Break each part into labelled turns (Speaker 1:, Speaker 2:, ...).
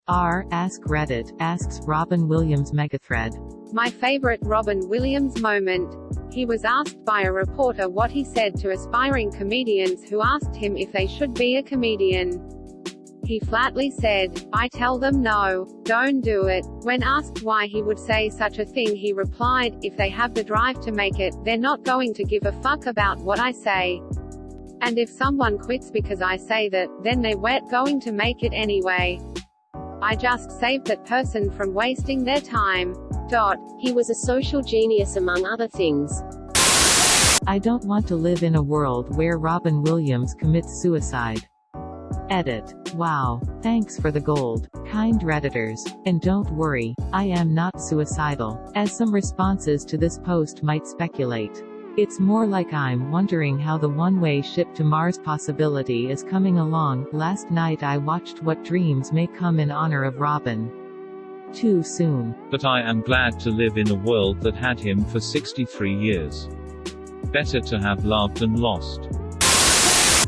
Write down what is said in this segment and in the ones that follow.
Speaker 1: Askreddit asks Robin Williams Megathread.
Speaker 2: My favorite Robin Williams moment. He was asked by a reporter what he said to aspiring comedians who asked him if they should be a comedian. He flatly said, "I tell them no, don't do it." When asked why he would say such a thing, he replied, "If they have the drive to make it, they're not going to give a fuck about what I say. And if someone quits because I say that, then they weren't going to make it anyway. I just saved that person from wasting their time."
Speaker 3: He was a social genius among other things.
Speaker 1: I don't want to live in a world where Robin Williams commits suicide. Edit. Wow. Thanks for the gold, kind Redditors. And don't worry, I am not suicidal, as some responses to this post might speculate. It's more like I'm wondering how the one-way ship to Mars possibility is coming along. Last night I watched What Dreams May Come in honor of Robin. Too soon.
Speaker 4: But I am glad to live in a world that had him for 63 years. Better to have loved than lost.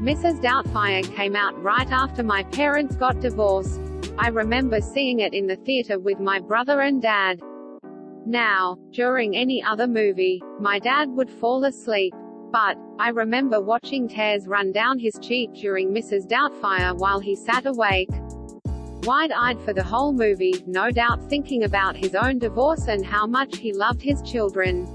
Speaker 2: Mrs. Doubtfire came out right after my parents got divorced. I remember seeing it in the theater with my brother and dad. Now, during any other movie, my dad would fall asleep. But, I remember watching tears run down his cheek during Mrs. Doubtfire while he sat awake, wide-eyed for the whole movie, no doubt thinking about his own divorce and how much he loved his children.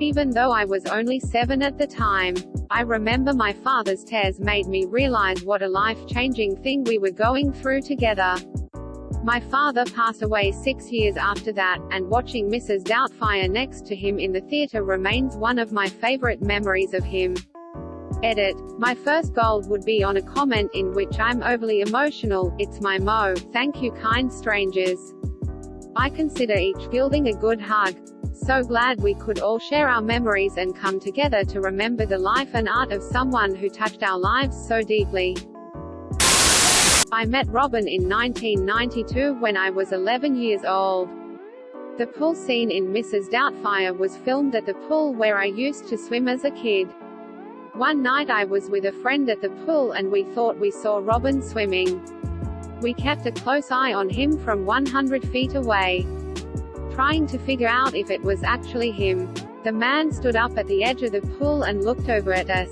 Speaker 2: Even though I was only 7 at the time, I remember my father's tears made me realize what a life-changing thing we were going through together. My father passed away 6 years after that, and watching Mrs. Doubtfire next to him in the theater remains one of my favorite memories of him. Edit. My first goal would be on a comment in which I'm overly emotional. It's my mo. Thank you, kind strangers. I consider each gilding a good hug. So glad we could all share our memories and come together to remember the life and art of someone who touched our lives so deeply. I met Robin in 1992 when I was 11 years old. The pool scene in Mrs. Doubtfire was filmed at the pool where I used to swim as a kid. One night I was with a friend at the pool and we thought we saw Robin swimming. We kept a close eye on him from 100 feet away, trying to figure out if it was actually him. The man stood up at the edge of the pool and looked over at us.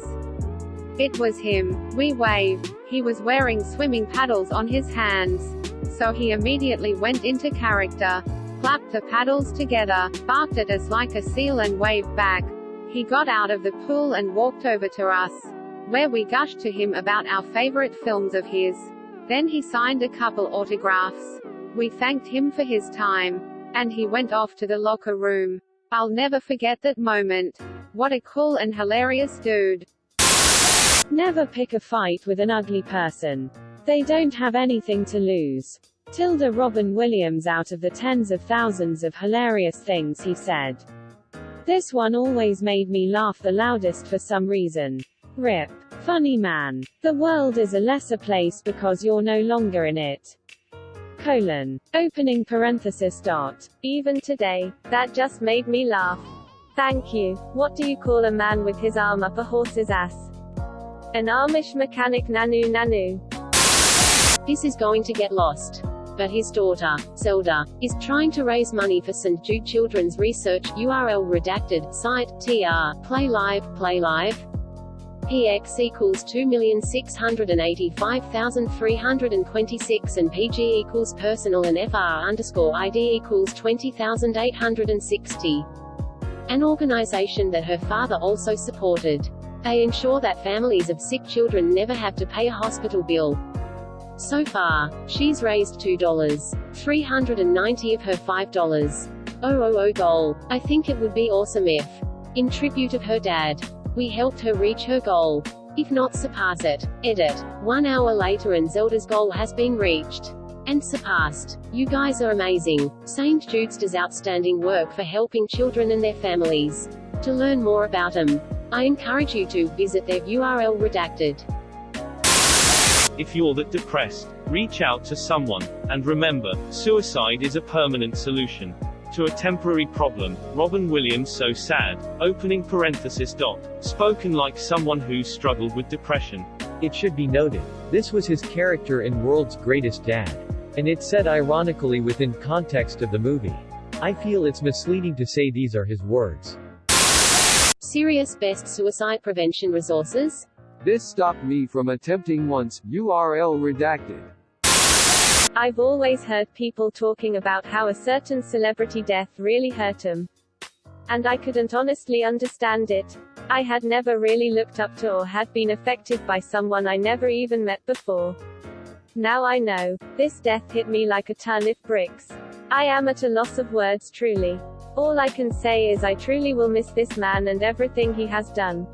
Speaker 2: It was him. We waved. He was wearing swimming paddles on his hands. So he immediately went into character, clapped the paddles together, barked at us like a seal and waved back. He got out of the pool and walked over to us, where we gushed to him about our favorite films of his. Then he signed a couple autographs. We thanked him for his time, and he went off to the locker room. I'll never forget that moment. What a cool and hilarious dude.
Speaker 3: Never pick a fight with an ugly person. They don't have anything to lose. Robin Williams out of the tens of thousands of hilarious things he said. This one always made me laugh the loudest for some reason. RIP. Funny man. The world is a lesser place because you're no longer in it. Opening parenthesis. Even today, that just made me laugh. Thank you. What do you call a man with his arm up a horse's ass? An Amish mechanic. Nanu.
Speaker 5: This is going to get lost. But his daughter, Zelda, is trying to raise money for St. Jude Children's Research, URL redacted, site, tr, play live, px equals 2,685,326 and pg equals personal and fr_id equals 20,860. An organization that her father also supported. They ensure that families of sick children never have to pay a hospital bill. So far, she's raised $2,390 of her $5,000 goal. I think it would be awesome if, in tribute of her dad, we helped her reach her goal. If not surpass it. Edit. 1 hour later and Zelda's goal has been reached. And surpassed. You guys are amazing. St. Jude's does outstanding work for helping children and their families. To learn more about them, I encourage you to visit their URL redacted.
Speaker 4: If you're that depressed, reach out to someone. And remember, suicide is a permanent solution to a temporary problem. Robin Williams so sad. Opening parenthesis. Spoken like someone who struggled with depression.
Speaker 6: It should be noted, this was his character in World's Greatest Dad. And it's said ironically within context of the movie. I feel it's misleading to say these are his words.
Speaker 5: Serious best suicide prevention resources.
Speaker 7: This stopped me from attempting once. URL redacted.
Speaker 3: I've always heard people talking about how a certain celebrity death really hurt them. And I couldn't honestly understand it. I had never really looked up to or had been affected by someone I never even met before. Now I know. This death hit me like a ton of bricks. I am at a loss of words truly. All I can say is I truly will miss this man and everything he has done.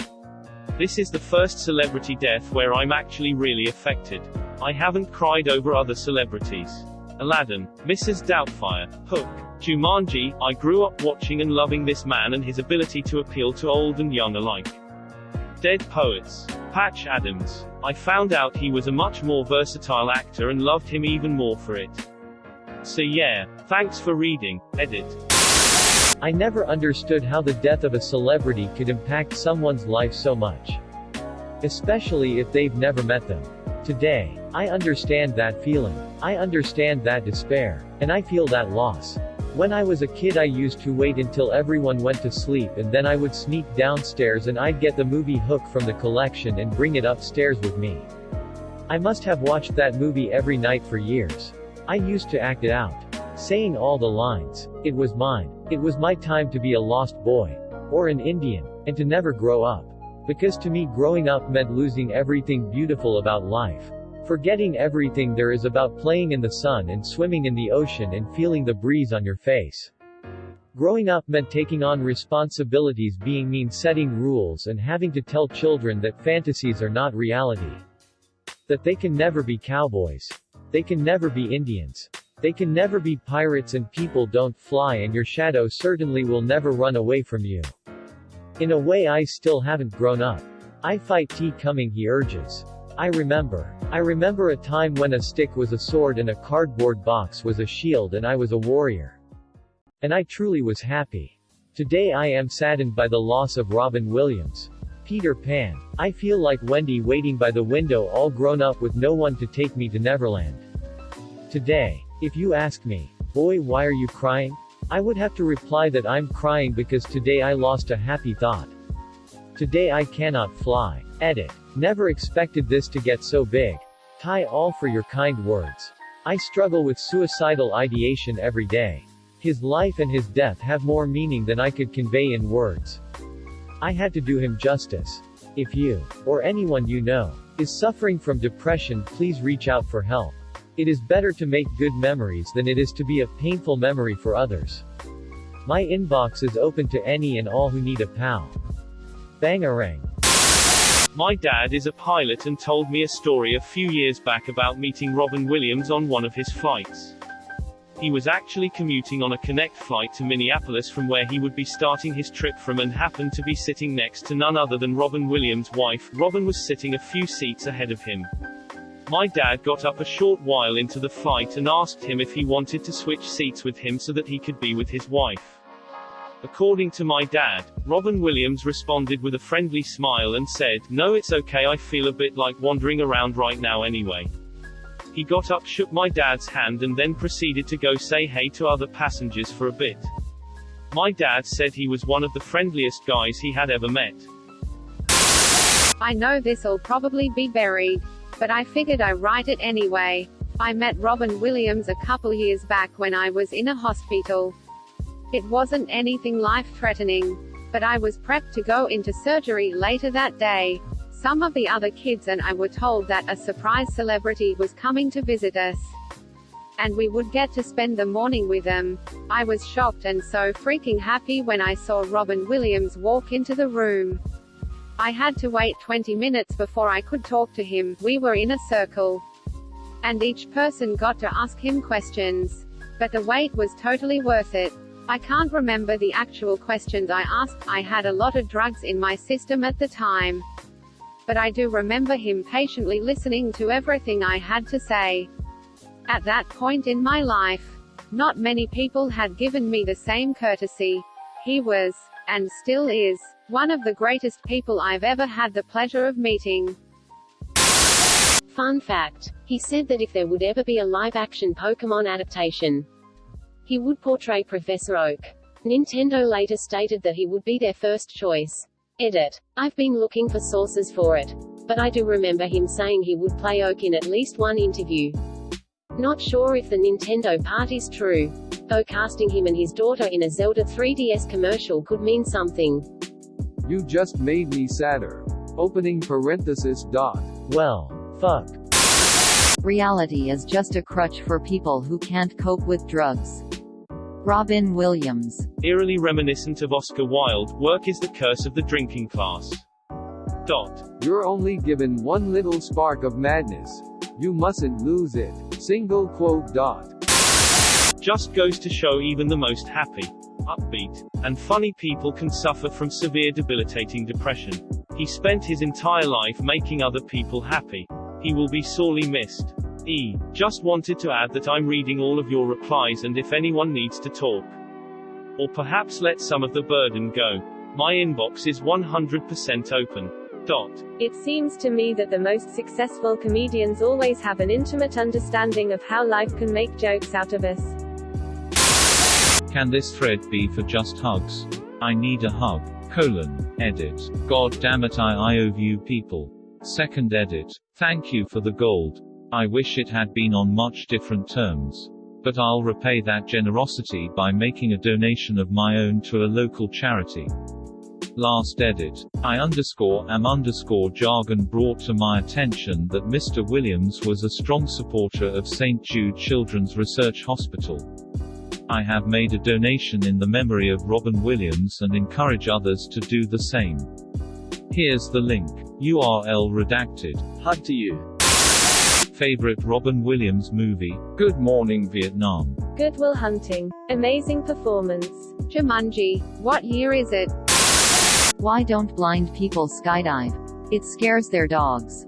Speaker 4: This is the first celebrity death where I'm actually really affected. I haven't cried over other celebrities. Aladdin, Mrs. Doubtfire, Hook, Jumanji. I grew up watching and loving this man and his ability to appeal to old and young alike. Dead Poets, Patch Adams. I found out he was a much more versatile actor and loved him even more for it. So yeah, thanks for reading. Edit.
Speaker 6: I never understood how the death of a celebrity could impact someone's life so much. Especially if they've never met them. Today, I understand that feeling. I understand that despair. And I feel that loss. When I was a kid I used to wait until everyone went to sleep and then I would sneak downstairs and I'd get the movie Hook from the collection and bring it upstairs with me. I must have watched that movie every night for years. I used to act it out. Saying all the lines. It was mine. It was my time to be a lost boy. Or an Indian. And to never grow up. Because to me growing up meant losing everything beautiful about life. Forgetting everything there is about playing in the sun and swimming in the ocean and feeling the breeze on your face. Growing up meant taking on responsibilities, means setting rules and having to tell children that fantasies are not reality. That they can never be cowboys. They can never be Indians. They can never be pirates and people don't fly and your shadow certainly will never run away from you. In a way I still haven't grown up. I fight tea coming, he urges. I remember a time when a stick was a sword and a cardboard box was a shield and I was a warrior. And I truly was happy. Today I am saddened by the loss of Robin Williams. Peter Pan. I feel like Wendy waiting by the window all grown up with no one to take me to Neverland. Today, if you ask me, boy, why are you crying? I would have to reply that I'm crying because today I lost a happy thought. Today I cannot fly. Edit. Never expected this to get so big. Ty, all for your kind words. I struggle with suicidal ideation every day. His life and his death have more meaning than I could convey in words. I had to do him justice. If you, or anyone you know, is suffering from depression, please reach out for help. It is better to make good memories than it is to be a painful memory for others. My inbox is open to any and all who need a pal. Bangarang.
Speaker 4: My dad is a pilot and told me a story a few years back about meeting Robin Williams on one of his flights. He was actually commuting on a Connect flight to Minneapolis from where he would be starting his trip from and happened to be sitting next to none other than Robin Williams' wife. Robin was sitting a few seats ahead of him. My dad got up a short while into the flight and asked him if he wanted to switch seats with him so that he could be with his wife. According to my dad, Robin Williams responded with a friendly smile and said, "No, it's okay, I feel a bit like wandering around right now anyway." He got up, shook my dad's hand and then proceeded to go say hey to other passengers for a bit. My dad said he was one of the friendliest guys he had ever met.
Speaker 2: I know this'll probably be buried, but I figured I'd write it anyway. I met Robin Williams a couple years back when I was in a hospital. It wasn't anything life-threatening, but I was prepped to go into surgery later that day. Some of the other kids and I were told that a surprise celebrity was coming to visit us, and we would get to spend the morning with them. I was shocked and so freaking happy when I saw Robin Williams walk into the room. I had to wait 20 minutes before I could talk to him. We were in a circle, and each person got to ask him questions. But the wait was totally worth it. I can't remember the actual questions I asked, I had a lot of drugs in my system at the time. But I do remember him patiently listening to everything I had to say. At that point in my life, not many people had given me the same courtesy. He was, and still is, one of the greatest people I've ever had the pleasure of meeting.
Speaker 5: Fun fact, he said that if there would ever be a live-action Pokémon adaptation, he would portray Professor Oak. Nintendo later stated that he would be their first choice. Edit. I've been looking for sources for it, but I do remember him saying he would play Oak in at least one interview. Not sure if the Nintendo part is true, though casting him and his daughter in a Zelda 3DS commercial could mean something.
Speaker 7: You just made me sadder. Opening parenthesis dot.
Speaker 6: Well, fuck.
Speaker 8: Reality is just a crutch for people who can't cope with drugs. Robin Williams.
Speaker 4: Eerily reminiscent of Oscar Wilde, work is the curse of the drinking class.
Speaker 7: You're only given one little spark of madness. You mustn't lose it. Single quote dot.
Speaker 4: Just goes to show even the most happy, upbeat, and funny people can suffer from severe debilitating depression. He spent his entire life making other people happy. He will be sorely missed. Just wanted to add that I'm reading all of your replies and if anyone needs to talk, or perhaps let some of the burden go, my inbox is 100% open.
Speaker 3: It seems to me that the most successful comedians always have an intimate understanding of how life can make jokes out of us.
Speaker 9: Can this thread be for just hugs? I need a hug. Edit. God damn it, I owe you people. Second edit. Thank you for the gold. I wish it had been on much different terms. But I'll repay that generosity by making a donation of my own to a local charity. Last edit. I am jargon brought to my attention that Mr. Williams was a strong supporter of St. Jude Children's Research Hospital. I have made a donation in the memory of Robin Williams and encourage others to do the same. Here's the link. URL redacted.
Speaker 6: Hug to you.
Speaker 9: Favorite Robin Williams movie? Good Morning Vietnam.
Speaker 3: Good Will Hunting. Amazing performance.
Speaker 2: Jumanji. What year is it?
Speaker 8: Why don't blind people skydive? It scares their dogs.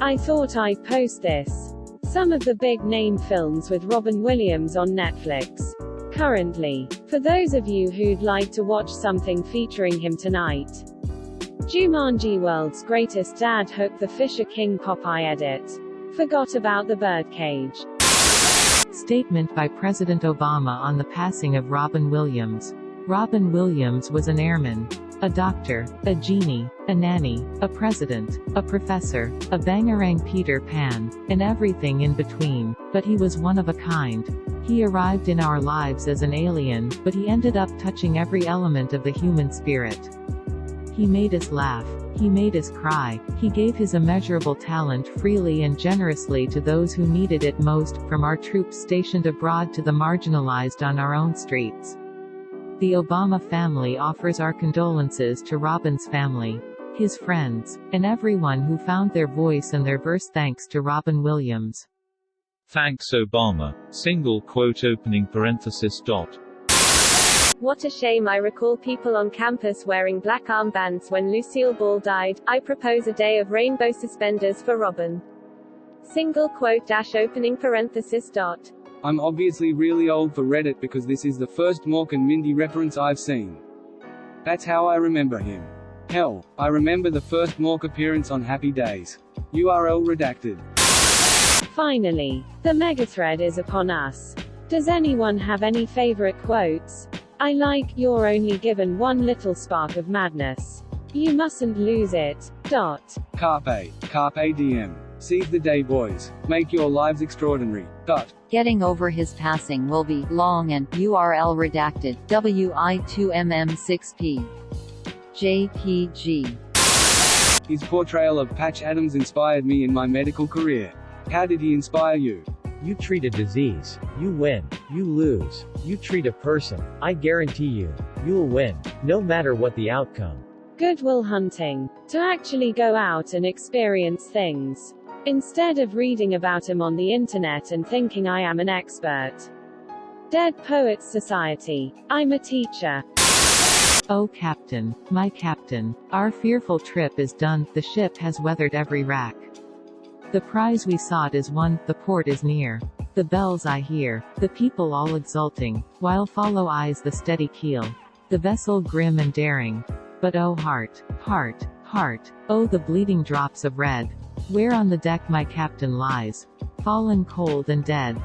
Speaker 3: I thought I'd post this. Some of the big name films with Robin Williams on Netflix. Currently. For those of you who'd like to watch something featuring him tonight. Jumanji, World's Greatest Dad, Hook the Fisher King, Popeye. Edit. Forgot about the birdcage.
Speaker 1: Statement by President Obama on the passing of Robin Williams. Robin Williams was an airman, a doctor, a genie, a nanny, a president, a professor, a bangarang Peter Pan, and everything in between, but he was one of a kind. He arrived in our lives as an alien, but he ended up touching every element of the human spirit. He made us laugh. He made us cry. He gave his immeasurable talent freely and generously to those who needed it most, from our troops stationed abroad to the marginalized on our own streets. The Obama family offers our condolences to Robin's family, his friends, and everyone who found their voice and their verse. Thanks to Robin Williams.
Speaker 9: Thanks Obama. Single quote opening parenthesis dot.
Speaker 3: What a shame. I recall people on campus wearing black armbands when Lucille Ball died. I propose a day of rainbow suspenders for Robin. Single quote dash opening parenthesis dot.
Speaker 10: I'm obviously really old for Reddit because this is the first Mork and Mindy reference I've seen. That's how I remember him. Hell, I remember the first Mork appearance on Happy Days. URL redacted.
Speaker 3: Finally, the Megathread is upon us. Does anyone have any favorite quotes? I like, you're only given one little spark of madness. You mustn't lose it. Dot.
Speaker 10: Carpe diem. Seize the day, boys. Make your lives extraordinary. Dot.
Speaker 8: Getting over his passing will be long and URL redacted. WI2MM6P. JPG.
Speaker 10: His portrayal of Patch Adams inspired me in my medical career. How did he inspire you?
Speaker 6: You treat a disease. You win. You lose. You treat a person. I guarantee you, you'll win, no matter what the outcome.
Speaker 3: Good Will Hunting. To actually go out and experience things. Instead of reading about him on the internet and thinking I am an expert. Dead Poets Society. I'm a teacher.
Speaker 1: Oh Captain, my Captain, our fearful trip is done, the ship has weathered every rack. The prize we sought is won, the port is near. The bells I hear, the people all exulting, while follow eyes the steady keel. The vessel grim and daring. But oh heart, heart, heart, oh the bleeding drops of red. Where on the deck my captain lies, fallen cold and dead.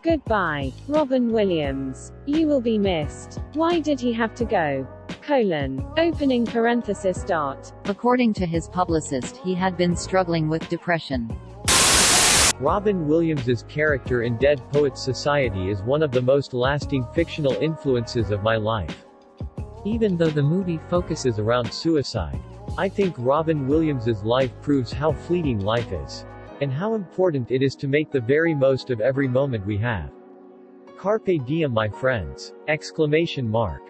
Speaker 3: Goodbye, Robin Williams. You will be missed. Why did he have to go? Opening parenthesis dot.
Speaker 8: According to his publicist, he had been struggling with depression.
Speaker 6: Robin Williams's character in Dead Poets Society is one of the most lasting fictional influences of my life. Even though the movie focuses around suicide, I think Robin Williams's life proves how fleeting life is, and how important it is to make the very most of every moment we have. Carpe diem, my friends! Exclamation mark.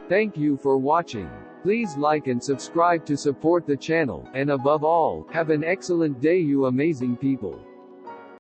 Speaker 7: Thank you for watching. Please like and subscribe to support the channel, and above all, have an excellent day, you amazing people.